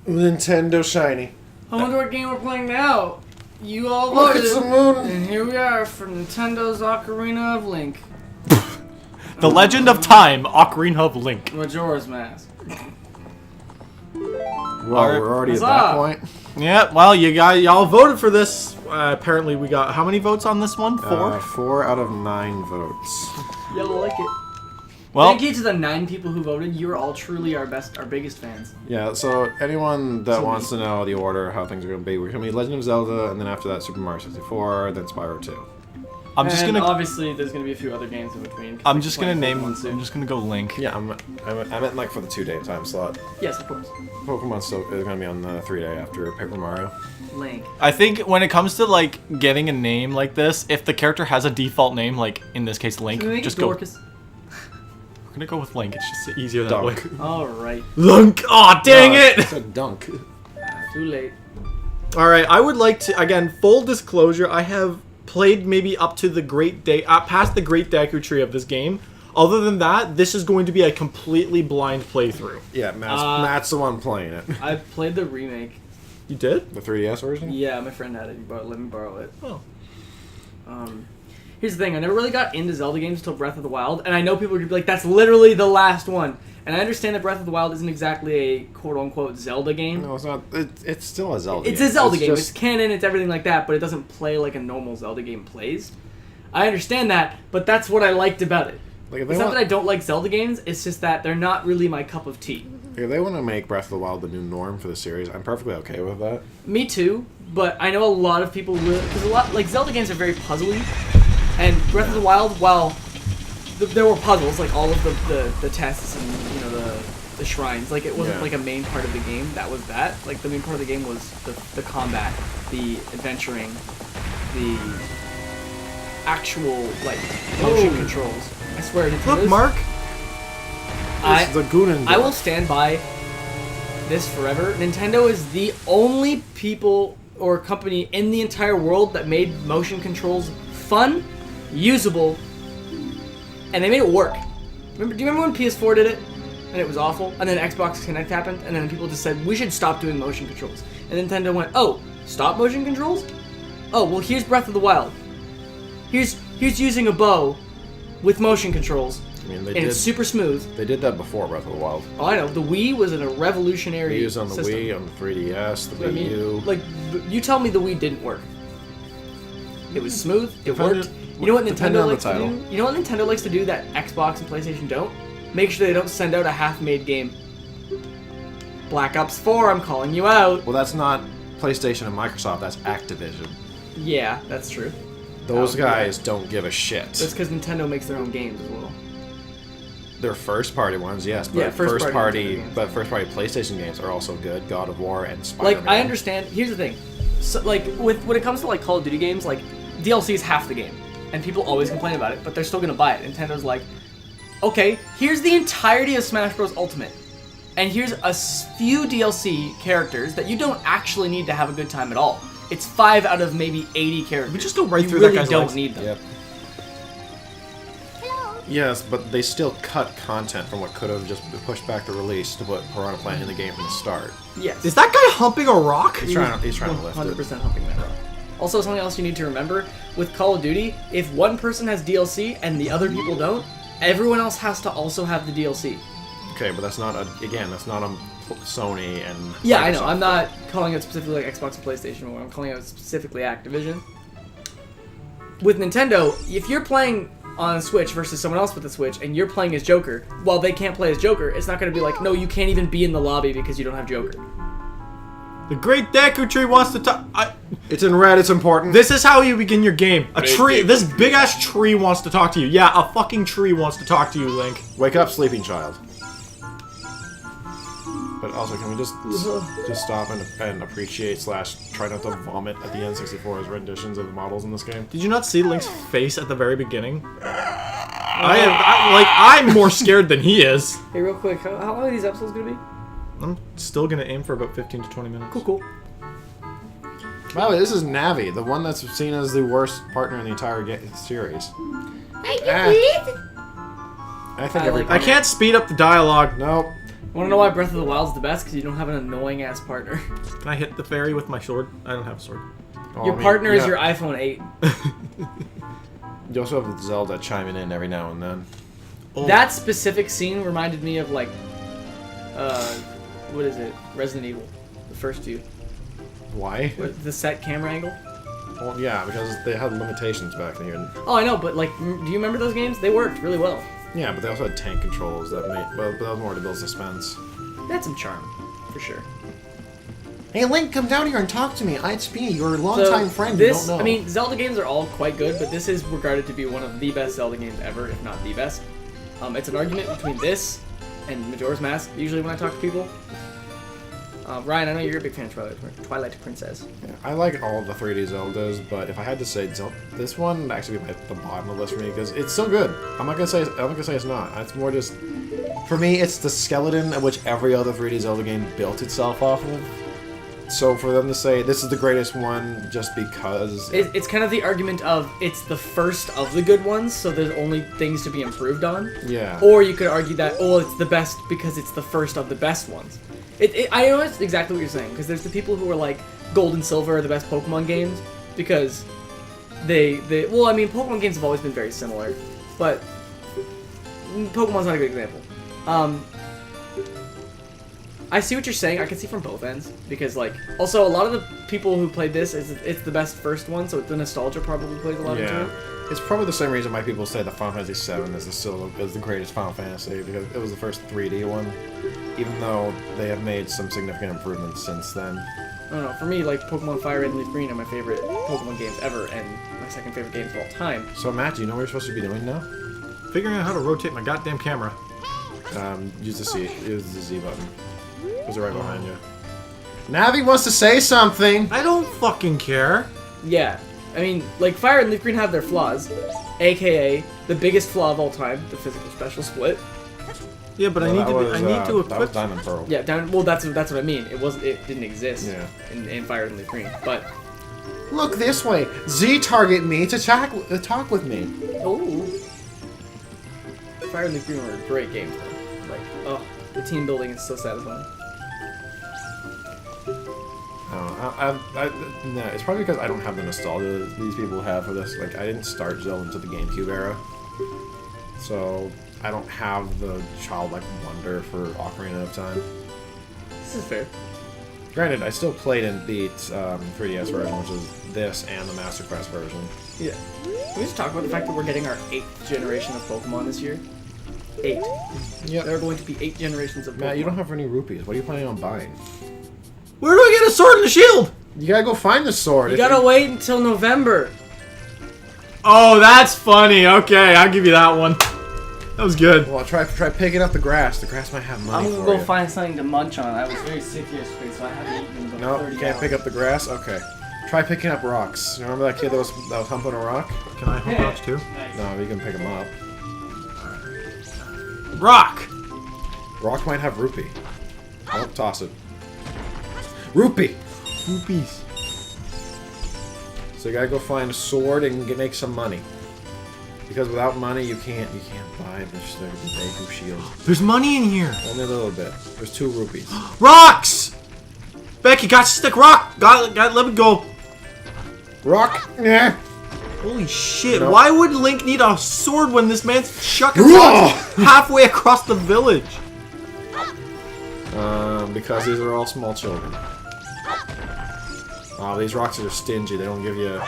Nintendo Shiny. I wonder what game we're playing now. You all Look, voted, it's the moon. and here we are for Nintendo's Ocarina of Link. The Legend of Time, Ocarina of Link. Majora's Mask. Well, we're already at that point. Yeah, well, y'all voted for this. Apparently, we got how many votes on this one? 4? 4 out of 9 votes. Y'all like it. Well, Thank you to the 9 people who voted. You are all truly our biggest fans. Yeah, so anyone that wants to know the order, how things are going to be, we're going to be Legend of Zelda, and then after that, Super Mario 64, then Spyro 2. Obviously, there's gonna be a few other games in between. I'm just gonna go Link. Yeah, I meant like for the 2-day time slot. Yes, of course. Pokemon's still is going to be on the 3-day after Paper Mario. Link. I think when it comes to like getting a name like this, if the character has a default name, like in this case Link, just go. Dorks. We're gonna go with Link. It's just easier that Dunk. way. All right. Link. Aw, dang it! It's a dunk. Too late. All right, I would like to again full disclosure. I have played maybe up to the past the Great Deku Tree of this game. Other than that, this is going to be a completely blind playthrough. Yeah, Matt's the one playing it. I played the remake. You did? The 3DS version? Yeah, my friend had it. He let me borrow it. Oh. Here's the thing. I never really got into Zelda games until Breath of the Wild, and I know people would be like, that's literally the last one. And I understand that Breath of the Wild isn't exactly a quote-unquote Zelda game. No, it's not. It's still a Zelda game. It's a Zelda game. It's canon, it's everything like that, but it doesn't play like a normal Zelda game plays. I understand that, but that's what I liked about it. Like It's not that I don't like Zelda games, it's just that they're not really my cup of tea. If they want to make Breath of the Wild the new norm for the series, I'm perfectly okay with that. Me too, but I know a lot of people will, because like Zelda games are very puzzly, and Breath of the Wild, while there were puzzles, like all of the tests and the shrines, like it wasn't like a main part of the game. That was that. Like the main part of the game was the combat, the adventuring, the actual like motion controls. I swear. Look, Mark. I will stand by this forever. Nintendo is the only people or company in the entire world that made motion controls fun, usable, and they made it work. Do you remember when PS4 did it? And it was awful. And then Xbox Connect happened, and then people just said, we should stop doing motion controls. And Nintendo went, oh, stop motion controls? Oh, well, here's Breath of the Wild. Here's using a bow with motion controls. I mean, it's super smooth. They did that before Breath of the Wild. Oh, I know. The Wii was a revolutionary They used on the system. Wii, on the 3DS, the Wii U. Like, you tell me the Wii didn't work. It was smooth. It worked. You know what Nintendo likes to do? You know what Nintendo likes to do that Xbox and PlayStation don't? Make sure they don't send out a half-made game. Black Ops 4, I'm calling you out. Well, that's not PlayStation and Microsoft. That's Activision. Yeah, that's true. Those guys don't give a shit. That's because Nintendo makes their own games as well. Their first-party ones, yes, but first-party PlayStation games are also good. God of War and Spider-Man. Like, I understand. Here's the thing. So, like, when it comes to like Call of Duty games, like DLC is half the game, and people always complain about it, but they're still gonna buy it. Nintendo's like, okay, here's the entirety of Smash Bros. Ultimate, and here's a few DLC characters that you don't actually need to have a good time at all. It's 5 out of maybe 80 characters. We just go right through that guy's don't legs. need them. Yep. Yes, but they still cut content from what could have just pushed back the release to put Piranha Plant in the game from the start. Yes. Is that guy humping a rock? He's trying to lift it. 100% humping that rock. Also, something else you need to remember, with Call of Duty, if one person has DLC and the other people don't, everyone else has to also have the DLC. Okay, but that's not Sony and Yeah, Microsoft. I know. I'm not calling it specifically like Xbox and PlayStation, or I'm calling it specifically Activision. With Nintendo, if you're playing on Switch versus someone else with the Switch, and you're playing as Joker, while they can't play as Joker, it's not going to be like, no, you can't even be in the lobby because you don't have Joker. The Great Deku Tree wants to talk. It's in red. It's important. This is how you begin your game. A tree. This big ass tree wants to talk to you. Yeah, a fucking tree wants to talk to you, Link. Wake up, sleeping child. But also, can we just stop and appreciate / try not to vomit at the N64's renditions of the models in this game? Did you not see Link's face at the very beginning? I'm more scared than he is. Hey, real quick, how long are these episodes going to be? I'm still gonna aim for about 15 to 20 minutes. Cool. By the way, this is Navi, the one that's seen as the worst partner in the entire series. I I think I every I can't speed up the dialogue. Nope. Want to know why Breath of the Wild's the best? Because you don't have an annoying ass partner. Can I hit the fairy with my sword? I don't have a sword. Oh, Your I mean, partner is yeah. your iPhone 8. You also have Zelda chiming in every now and then. Oh. That specific scene reminded me of like, what is it? Resident Evil, the first two. Why? With the set camera angle. Well, yeah, because they had limitations back then. Oh, I know, but like, do you remember those games? They worked really well. Yeah, but they also had tank controls that made. Well, but that was more to build suspense. They had some charm, for sure. Hey, Link, come down here and talk to me. It's me, your So, longtime friend. This, you don't know. I mean, Zelda games are all quite good, but this is regarded to be one of the best Zelda games ever, if not the best. It's an argument between this and Majora's Mask, usually when I talk to people. Ryan, I know you're a big fan of Twilight Princess. Yeah, I like all of the 3D Zeldas, but if I had to say this one would actually be at the bottom of the list for me because it's still good. I'm not gonna say it's not. It's more just for me. It's the skeleton of which every other 3D Zelda game built itself off of. So for them to say this is the greatest one just because It's kind of the argument of it's the first of the good ones, so there's only things to be improved on. yeah. Or you could argue that, oh, it's the best because it's the first of the best ones. I know it's exactly what you're saying, because there's the people who are like, Gold and Silver are the best Pokemon games, because well, I mean, Pokemon games have always been very similar, but Pokemon's not a good example. I see what you're saying. I can see from both ends, because like, also a lot of the people who played this, it's the best first one, so the nostalgia probably plays a lot into it. It's probably the same reason why people say the Final Fantasy VII is the greatest Final Fantasy because it was the first 3D one, even though they have made some significant improvements since then. I don't know. For me, like Pokemon Fire Red and Leaf Green are my favorite Pokemon games ever, and my second favorite games of all time. So Matt, do you know what you're supposed to be doing now? Figuring out how to rotate my goddamn camera. Use the Z button. Those are right behind you. Navi wants to say something. I don't fucking care. Yeah, I mean, like Fire and Leaf Green have their flaws, aka the biggest flaw of all time, the physical special split. Yeah, but I need to That was equip. Diamond Pearl. Yeah, well, that's what I mean. It didn't exist Yeah. in Fire and Leaf Green, but Look this way. Z target me to talk with me. oh, Fire and Leaf Green were great games though. Like, oh, the team building is so satisfying. No, it's probably because I don't have the nostalgia that these people have for this. Like, I didn't start Zelda until the GameCube era, so I don't have the childlike wonder for Ocarina of Time. This is fair. Granted, I still played and beat 3DS version, which is this and the Master Quest version. Yeah. Can we just talk about the fact that we're getting our 8th generation of Pokemon this year? 8. Yeah. There are going to be 8 generations of Pokemon. Matt, you don't have any rupees. What are you planning on buying? Where do I get a sword and a shield? You gotta go find the sword. You gotta wait until November. Oh, that's funny. Okay, I'll give you that one. That was good. Well, try picking up the grass. The grass might have money I'm for gonna go you. find something to munch on. I was very sick yesterday, so I haven't eaten in about No, 30 you can't hours. pick up the grass? Okay. Try picking up rocks. You remember that kid that was humping a rock? Can I hump rocks too? No, you can pick them up. Rock! Rock might have rupee. Oh, toss it. Rupee! Rupees. So you gotta go find a sword and make some money. Because without money, you can't buy the Deku shield. There's money in here. Only a little bit. There's 2 rupees. Rocks! Becky, got to stick rock. Got let me go. Rock! Yeah. Holy shit! No. Why would Link need a sword when this man's chucking rocks halfway across the village? Because these are all small children. Oh, these rocks are stingy. They don't give you.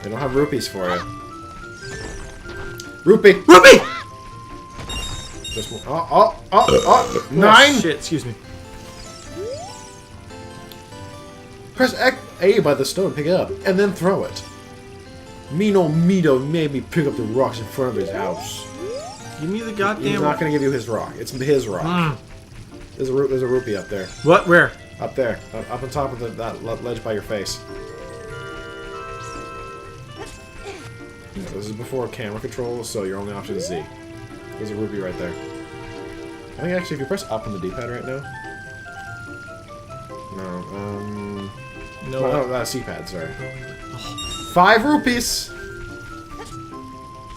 They don't have rupees for you. Rupee! Rupee! Just one. Oh! 9! Shit! Excuse me. Press A by the stone, pick it up, and then throw it. Mito made me pick up the rocks in front of his house. Give me the goddamn. He's not gonna give you his rock. It's his rock. There's a rupee up there. What? Where? Up there. Up on top of that ledge by your face. Yeah, this is before camera control, so your only option is Z. There's a rupee right there. I think actually if you press up on the D-pad right now... No, C-pad, sorry. 5 rupees!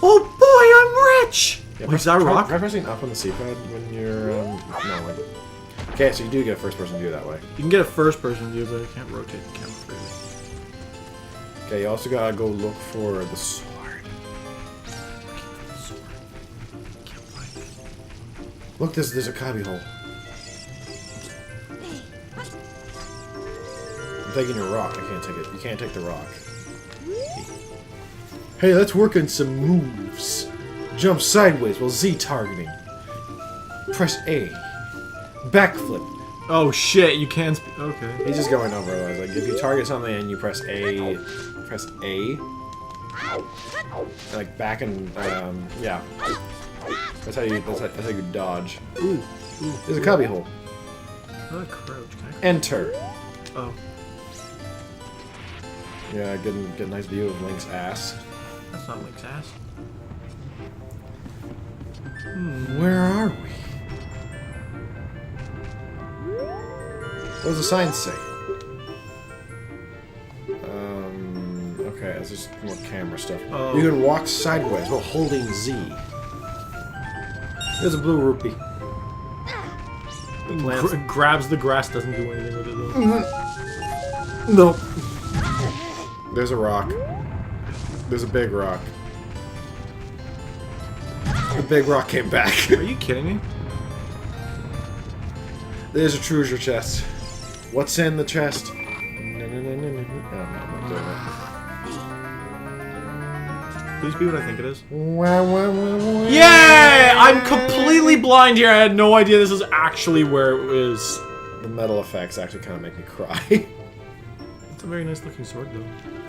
Oh boy, I'm rich! Yeah, Wait, is that a rock? Try pressing up on the C-pad when you're, no, like... Okay, so you do get a first-person view that way. You can get a first-person view, but I can't rotate the camera freely. Okay, you also gotta go look for the sword. Look, there's a cubby hole. I'm taking your rock. I can't take it. You can't take the rock. Hey, let's work on some moves. Jump sideways while Z targeting. Press A. Backflip. Oh shit, you can okay. He's just going over it. Like, if you target something and you press A, like back and, yeah. That's how you dodge. Ooh. There's a cubby hole. How do I crouch? Can I... Enter. Oh. Yeah, get a nice view of Link's ass. That's not Link's ass. Where are we? What does the sign say? Okay, it's just more camera stuff. Oh. You can walk sideways while holding Z. There's a blue rupee. The plants. Grabs the grass, doesn't do anything with it though. Nope. There's a rock. There's a big rock. The big rock came back. Are you kidding me? There's a treasure chest. What's in the chest? No, I'm not doing it. Please be what I think it is. Yeah! Yeah! I'm completely blind here. I had no idea this is actually where it is. The metal effects actually kind of make me cry. It's a very nice looking sword though.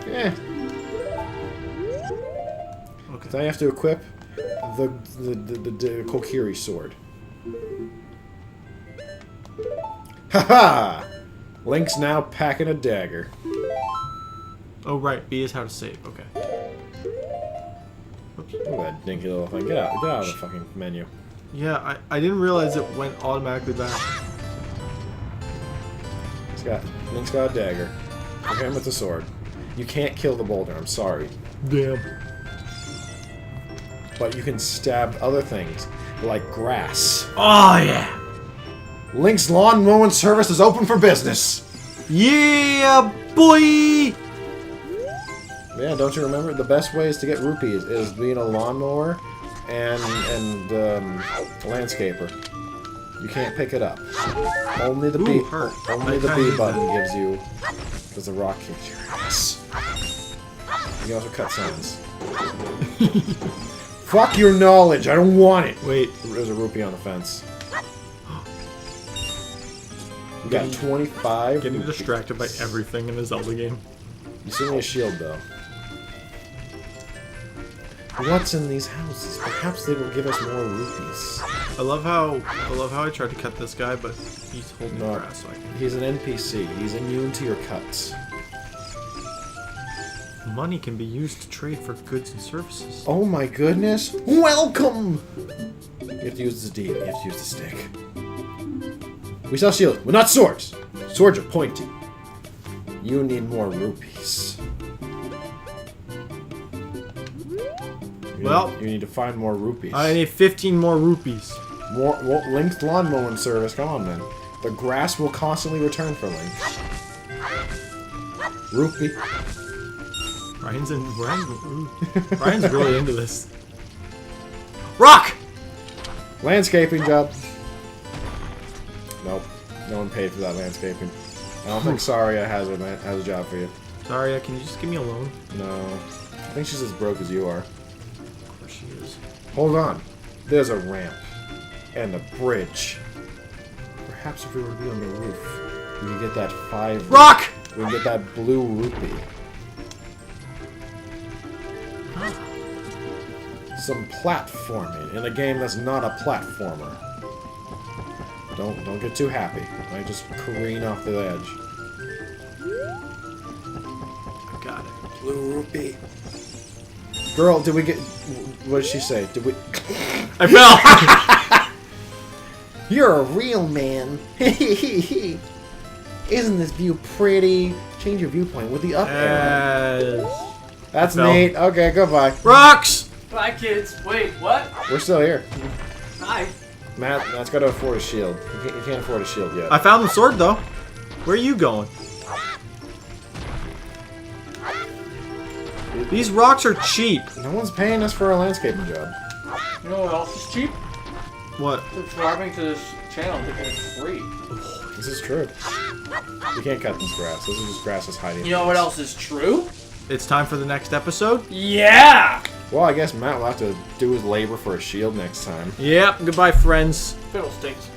Yeah. Okay. Now you have to equip the Kokiri sword. Haha! Link's now packing a dagger. Oh right, B is how to save. Okay. Oops. Look at that dinky little thing. Get out of the fucking menu. Yeah, I didn't realize it went automatically back. Link's got a dagger. Look at him with the sword. You can't kill the boulder, I'm sorry. Damn. But you can stab other things, like grass. Oh yeah! Link's lawn mowing service is open for business. Yeah, boy! Yeah, don't you remember? The best ways to get rupees is being a lawnmower and landscaper. You can't pick it up. Only the B. Hurt. Only the B button gives you, because the rock kicks your ass. You can also cut sounds. Fuck your knowledge. I don't want it. Wait. There's a rupee on the fence. We got 25. Getting distracted by everything in a Zelda game. You see me a shield though. What's in these houses? Perhaps they will give us more rupees. I love how I tried to cut this guy, but he's holding the grass, so I can. He's an NPC. He's immune to your cuts. Money can be used to trade for goods and services. Oh my goodness! Welcome! You have to use the D. You have to use the stick. We sell shields, but not swords. Swords are pointy. You need more rupees. You need to find more rupees. I need 15 more rupees. More Link's lawn mowing service. Come on, man. The grass will constantly return for Link. Rupee. Ryan's really into this. Rock! Landscaping job. Nope. No one paid for that landscaping. I don't think Saria has a job for you. Saria, can you just give me a loan? No. I think she's as broke as you are. Of course she is. Hold on. There's a ramp. And a bridge. Perhaps if we were to be on the roof, we could get that 5... Rock! We can get that blue rupee. Some platforming in a game that's not a platformer. Don't get too happy. I just careen off the edge. I got it. Blue rupee. Girl, did we get... What did she say? Did we... I fell! You're a real man. Isn't this view pretty? Change your viewpoint with the up arrow. Yes. That's neat. Okay, goodbye. Rocks! Bye, kids. Wait, what? We're still here. Hi. Matt's got to afford a shield. He can't afford a shield yet. I found the sword, though. Where are you going? These rocks are cheap. No one's paying us for our landscaping job. You know what else is cheap? What? Subscribing to this channel because it's free. This is true. You can't cut this grass. This is just grass is hiding. You know what else is true? It's time for the next episode. Yeah! Well, I guess Matt will have to do his labor for a shield next time. Yep. Goodbye, friends. Fiddlesticks.